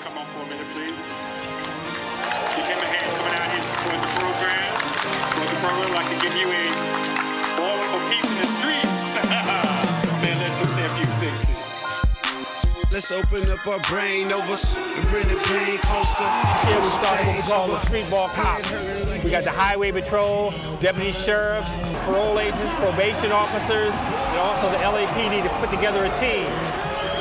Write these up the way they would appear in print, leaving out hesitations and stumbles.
come up for a minute, please? Give him a hand coming out here to support the program. Support the program like to give you a ball for peace in the streets. Man, let's say a few things to you. Let's open up our brain overs and bring the pain closer. Here we start what we call the street ball cops. We got the highway patrol, deputy sheriffs, parole agents, probation officers, and also the LAPD to put together a team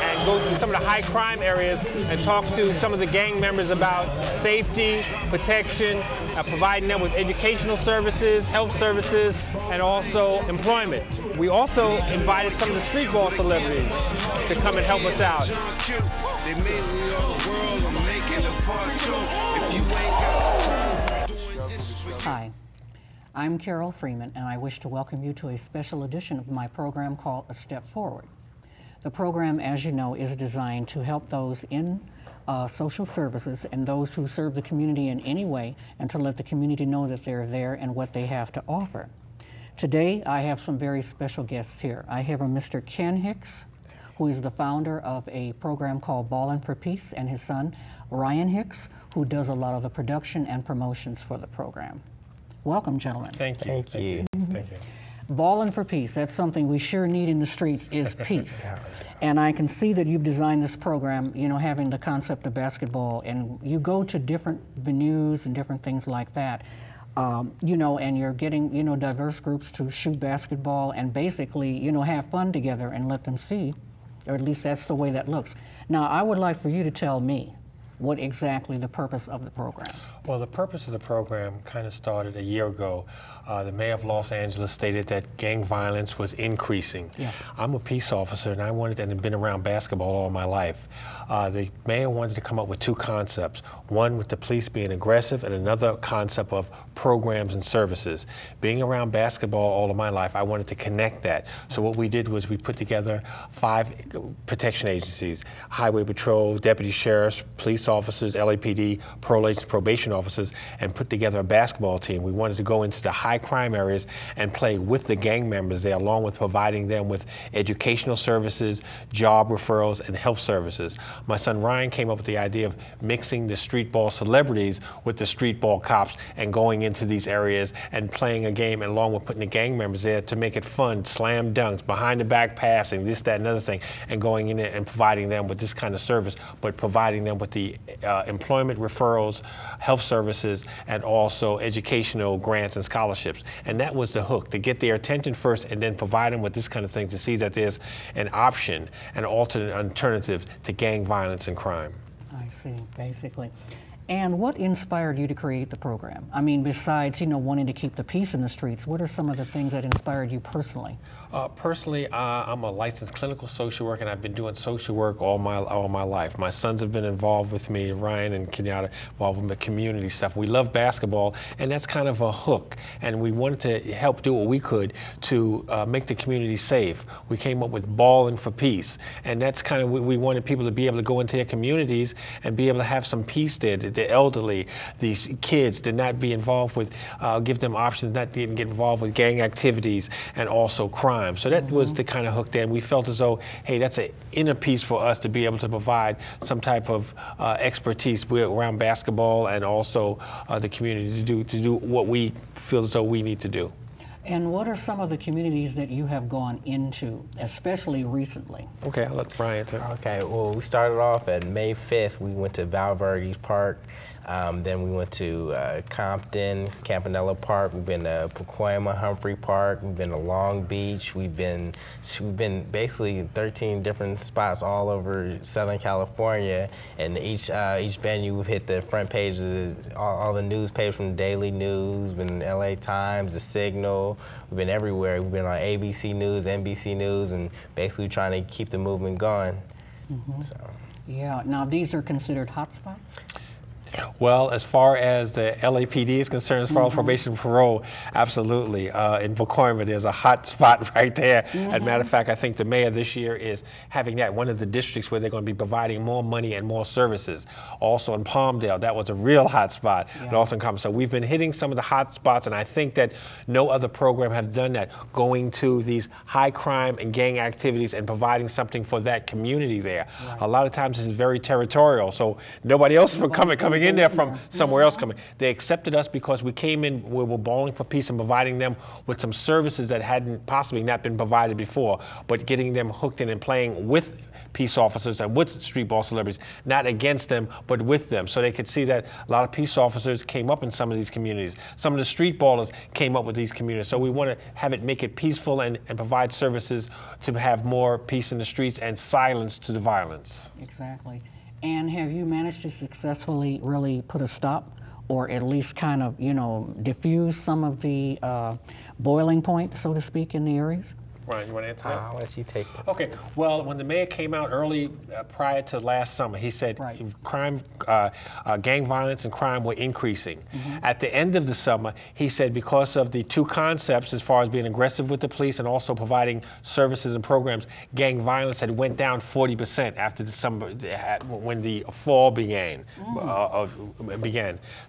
and go to some of the high crime areas and talk to some of the gang members about safety, protection, providing them with educational services, health services, and also employment. We also invited some of the street ball celebrities to come and help us out. Hi, I'm Carol Freeman, and I wish to welcome you to a special edition of my program called A Step Forward. The program, as you know, is designed to help those in social services and those who serve the community in any way, and to let the community know that they're there and what they have to offer. Today, I have some very special guests here. I have a Mr. Ken Hicks, who is the founder of a program called Ballin for Peace, and his son, Ryan Hicks, who does a lot of the production and promotions for the program. Welcome, gentlemen. Thank you. Thank you. Thank you. Ballin for Peace, that's something we sure need in the streets, is peace. And I can see that you've designed this program, you know, having the concept of basketball, and you go to different venues and different things like that. You know, and you're getting, you know, diverse groups to shoot basketball and basically, you know, have fun together and let them see, or at least that's the way that looks. Now, I would like for you to tell me what exactly the purpose of the program. Well, the purpose of the program kind of started a year ago. The mayor of Los Angeles stated that gang violence was increasing. Yeah. I'm a peace officer, and I wanted and have been around basketball all my life. The mayor wanted to come up with two concepts, one with the police being aggressive and another concept of programs and services. Being around basketball all of my life, I wanted to connect that. So what we did was we put together 5 protection agencies: highway patrol, deputy sheriffs, police officers, LAPD, parole agents, probation officers, and put together a basketball team. We wanted to go into the high crime areas and play with the gang members there, along with providing them with educational services, job referrals, and health services. My son Ryan came up with the idea of mixing the street ball celebrities with the street ball cops and going into these areas and playing a game, and along with putting the gang members there to make it fun, slam dunks, behind the back passing, this, that, and other thing, and going in there and providing them with this kind of service, but providing them with the employment referrals, health services, and also educational grants and scholarships. And that was the hook, to get their attention first and then provide them with this kind of thing to see that there's an option, an alternate alternative to gang violence and crime. I see, basically. And what inspired you to create the program? I mean, besides, you know, wanting to keep the peace in the streets, what are some of the things that inspired you personally? Personally, I'm a licensed clinical social worker, and I've been doing social work all my life. My sons have been involved with me, Ryan and Kenyatta, involved with the community stuff. We love basketball, and that's kind of a hook. And we wanted to help do what we could to make the community safe. We came up with Ballin for Peace, and that's kind of, we wanted people to be able to go into their communities and be able to have some peace there. The elderly, these kids, to not be involved with, give them options, not to get involved with gang activities and also crime. So that was the kind of hook there. And we felt as though, hey, that's an inner piece for us to be able to provide some type of expertise around basketball and also the community to do what we feel as though we need to do. And what are some of the communities that you have gone into, especially recently? Okay, I'll let Brian answer. Okay, well, we started off at May 5th. We went to Valverde Park. Then we went to Compton, Campanella Park. We've been to Pacoima, Humphrey Park. We've been to Long Beach. We've been basically in 13 different spots all over Southern California. And each venue, we've hit the front pages, all the newspapers, from Daily News, been LA Times, The Signal. We've been everywhere. We've been on ABC News, NBC News, and basically trying to keep the movement going. So. Yeah. Now, these are considered hotspots? Well, as far as the LAPD is concerned, as far as probation and parole, absolutely. In Pacoima, there's a hot spot right there. As a matter of fact, I think the mayor this year is having that one of the districts where they're going to be providing more money and more services. Also in Palmdale, that was a real hot spot. And also in Compton. So we've been hitting some of the hot spots, and I think that no other program has done that, going to these high crime and gang activities and providing something for that community there. A lot of times it's very territorial, so nobody else is coming in there from somewhere else coming. They accepted us because we came in, we were Ballin for Peace and providing them with some services that hadn't possibly not been provided before, but getting them hooked in and playing with peace officers and with street ball celebrities, not against them, but with them. So they could see that a lot of peace officers came up in some of these communities. Some of the street ballers came up with these communities. So we want to have it, make it peaceful and provide services to have more peace in the streets and silence to the violence. Exactly. And have you managed to successfully really put a stop, or at least kind of, you know, diffuse some of the boiling point, so to speak, in the areas? Ryan, you want to answer that? I'll let you take it. Okay. Well, when the mayor came out early prior to last summer, he said crime, gang violence and crime were increasing. At the end of the summer, he said because of the two concepts as far as being aggressive with the police and also providing services and programs, gang violence had went down 40% after the summer, when the fall began.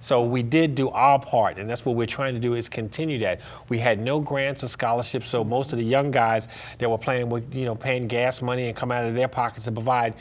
So we did do our part, and that's what we're trying to do, is continue that. We had no grants or scholarships, so most of the young guys that were playing with, you know, paying gas money and come out of their pockets to provide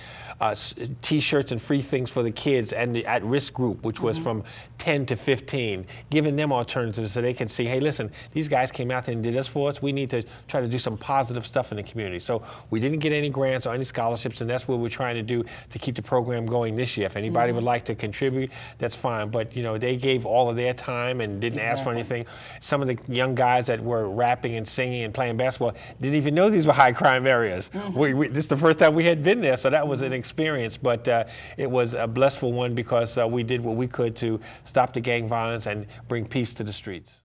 T-shirts and free things for the kids and the at-risk group, which was from 10 to 15, giving them alternatives so they can see, hey, listen, these guys came out there and did this for us. We need to try to do some positive stuff in the community. So we didn't get any grants or any scholarships, and that's what we're trying to do to keep the program going this year. If anybody would like to contribute, that's fine. But, you know, they gave all of their time and didn't ask for anything. Some of the young guys that were rapping and singing and playing basketball didn't even know these were high crime areas. This is the first time we had been there, so that was an experience. But it was a blissful one because we did what we could to stop the gang violence and bring peace to the streets.